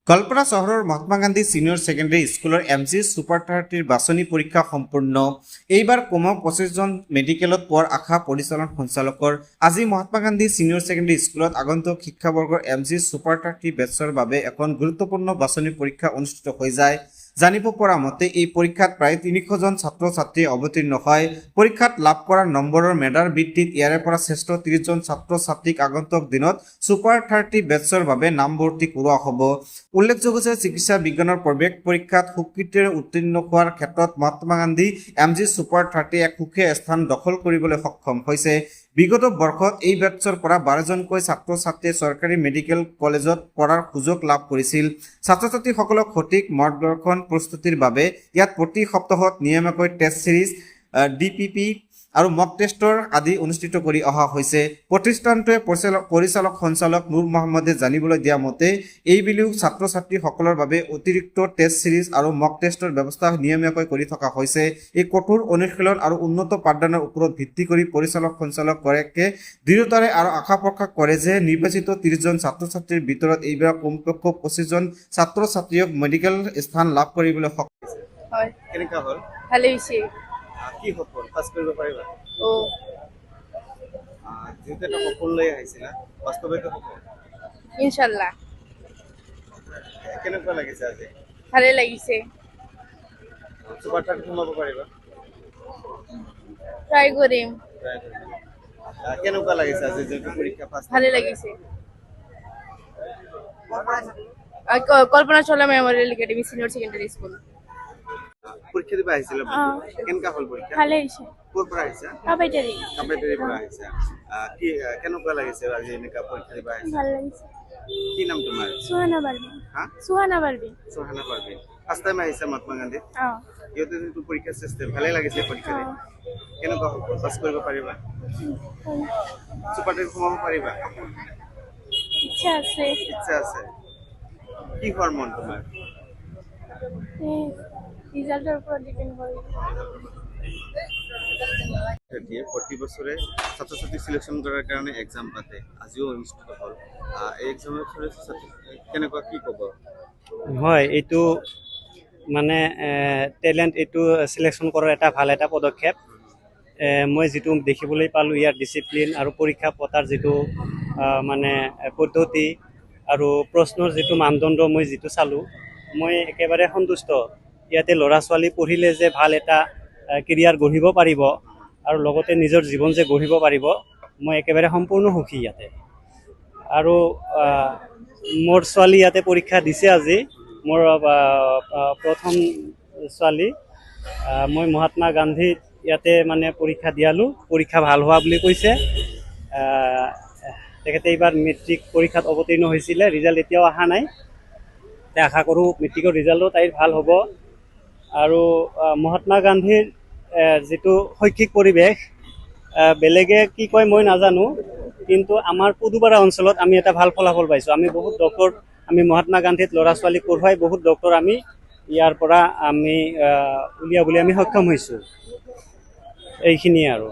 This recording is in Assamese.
কল্পনা চহৰৰ মহাত্মা গান্ধী সিনিয়ৰ সেকেন্ডাৰী স্কুলৰ এমজি সুপাৰ 30 বাছনি পৰীক্ষা সম্পূৰ্ণ। এইবাৰ কমেও 25 জন মেডিকেলত পোৱাৰ আশা পৰিচালন সঞ্চালকৰ। আজি মহাত্মা গান্ধী সিনিয়ৰ সেকেন্ডাৰী স্কুলত আগন্তুক শিক্ষাবৰ্গৰ এমজি সুপাৰ 30 বেটছৰ বাবে এখন গুৰুত্বপূৰ্ণ বাছনি পৰীক্ষা অনুষ্ঠিত হৈ যায়। জানিব পৰা মতে এই পৰীক্ষাত প্ৰায় 300 জন ছাত্ৰ ছাত্ৰী অৱতীৰ্ণ হয়। পৰীক্ষাত লাভ কৰা নম্বৰৰ মেধাৰ ভিত্তিত ইয়াৰে পৰা শ্ৰেষ্ঠ 30 জন ছাত্ৰ ছাত্ৰীক আগন্তুক দিনত সুপাৰ 30 বেটছৰ বাবে নামভৰ্তি কৰোৱা হ'ব। উল্লেখযোগ্য যে চিকিৎসা বিজ্ঞানৰ প্ৰৱেশ পৰীক্ষাত সুকৃতিৰে উত্তীৰ্ণ হোৱাৰ ক্ষেত্ৰত মহাত্মা গান্ধী এমজি সুপাৰ 30 এক সুকীয়া স্থান দখল কৰিবলৈ সক্ষম হৈছে। বিগত বৰ্ষত এই বেটছৰ পৰা 12জনকৈ ছাত্ৰ ছাত্ৰীয়ে চৰকাৰী মেডিকেল কলেজত পঢ়াৰ সুযোগ লাভ কৰিছিল। ছাত্ৰ ছাত্ৰীসকলক সঠিক মাৰ্গদৰ্শন প্ৰস্তুতিৰ বাবে ইয়াত প্ৰতি সপ্তাহত নিয়মীয়াকৈ টেষ্ট সিৰিজ ডিপিপি আৰু মক টেষ্টৰ আদি অনুষ্ঠিত কৰি অহা হৈছে। প্ৰতিষ্ঠানটোৱে পৰিচালক সঞ্চালক নুৰ মহম্মদে জানিবলৈ দিয়া মতে এইবেলিও ছাত্ৰ ছাত্ৰীসকলৰ বাবে অতিৰিক্ত টেষ্ট সিৰিজ আৰু মক টেষ্টৰ ব্যৱস্থা নিয়মীয়াকৈ কৰি থকা হৈছে। এই কঠোৰ অনুশীলন আৰু উন্নত পাঠদানৰ ওপৰত ভিত্তি কৰি পৰিচালক সঞ্চালকগৰাকীয়ে দৃঢ়তাৰে আৰু আশা প্ৰকাশ কৰে যে নিৰ্বাচিত 30 জন ছাত্ৰ ছাত্ৰীৰ ভিতৰত এইবাৰ কমপক্ষে 25 জন ছাত্ৰ ছাত্ৰীয়ে মেডিকেল স্থান লাভ কৰিবলৈ সক্ষম হৈছে। হয়, কেনেকুৱা হ'ল? ভালে হৈছে। কি সপোন পাছ কৰিব পাৰিবা? ও যেহেতু এটা সপোন লৈ আহিছিলা, বাস্তৱিক হ'ব ইনশাল্লাহ কেনেকুৱা লাগিছে আজি? ভালে লাগিছে। সুপাৰ 30 সোমাব পাৰিবা? ট্ৰাই কৰিম। কেনেকুৱা লাগিছে আজি যেহেতু পৰীক্ষা পাছ? ভালে লাগিছে। কল্পনা চলা memorial academy senior secondary school. পৰীক্ষা দিব আহিছিলা? কেনেকুৱা হ'ল পৰীক্ষা? ভালে হৈছে। ক'ৰ পৰা আহিছা? কাবাইটাৰি। কামেৰীৰ পৰা আহিছা। কি কেনেকুৱা লাগিছে আজি এনেকুৱা পৰীক্ষা দিব আহিছা? ভালে লাগিছে। কি নাম তোমাৰ? সুহানা পাৰভিন। হা? সুহানা পাৰভিন। সোহানা পাৰভিন। ফাৰ্ষ্ট টাইম আহিছা মহাত্মা গান্ধী? ইহঁতে যিটো পৰীক্ষা চিষ্টেম ভালে লাগিছে পৰীক্ষা দি? কেনেকুৱা হ'ব? পাছ কৰিব পাৰিবা? সুপাৰ 30 সোমাব পাৰিবা? ইচ্ছা আছে। ইচ্ছা আছে। কি হোৱাৰ মন তোমাৰ? ৰিজাল্টেৰ উপৰ ডিপেন্ড কৰে। প্ৰতি বছৰে ছাত্ৰ ছাত্ৰী সিলেকশ্যন কৰাৰ কাৰণে এক্সাম পাতে, আজিও অনুষ্ঠিত হ'ল। এই এক্সামৰ কেনেকুৱা কি ক'ব? হয়, এইটো মানে টেলেণ্ট এইটো চিলেকশ্যন কৰাৰ এটা ভাল এটা পদক্ষেপ। মই যিটো দেখিবলৈ পালোঁ ইয়াৰ ডিচিপ্লিন আৰু পৰীক্ষা পতাৰ যিটো মানে পদ্ধতি আৰু প্ৰশ্নৰ যিটো মানদণ্ড মই যিটো চালোঁ, মই একেবাৰে সন্তুষ্ট। ইয়াতে ল'ৰা ছোৱালী পঢ়িলে যে ভাল এটা কেৰিয়াৰ গঢ়িব পাৰিব আৰু লগতে নিজৰ জীৱন যে গঢ়িব পাৰিব, মই একেবাৰে সম্পূৰ্ণ সুখী ইয়াতে। আৰু মোৰ ছোৱালী ইয়াতে পৰীক্ষা দিছে আজি, মোৰ প্ৰথম ছোৱালী। মই মহাত্মা গান্ধীত ইয়াতে মানে পৰীক্ষা দিয়ালোঁ, পৰীক্ষা ভাল হোৱা বুলি কৈছে। তেখেতে এইবাৰ মেট্ৰিক পৰীক্ষাত অৱতীৰ্ণ হৈছিলে, ৰিজাল্ট এতিয়াও অহা নাই। আশা কৰোঁ মেট্ৰিকৰ ৰিজাল্টো তাইৰ ভাল হ'ব। আৰু মহাত্মা গান্ধীৰ যিটো শৈক্ষিক পৰিৱেশ, বেলেগে কি কয় মই নাজানো, কিন্তু আমাৰ পুদুপাৰা অঞ্চলত আমি এটা ভাল ফলাফল পাইছোঁ। আমি বহুত ডক্টৰ, আমি মহাত্মা গান্ধীত ল'ৰা ছোৱালীক পঢ়ুৱাই বহুত ডক্টৰ আমি ইয়াৰ পৰা আমি উলিয়াবলৈ আমি সক্ষম হৈছোঁ। এইখিনিয়ে আৰু।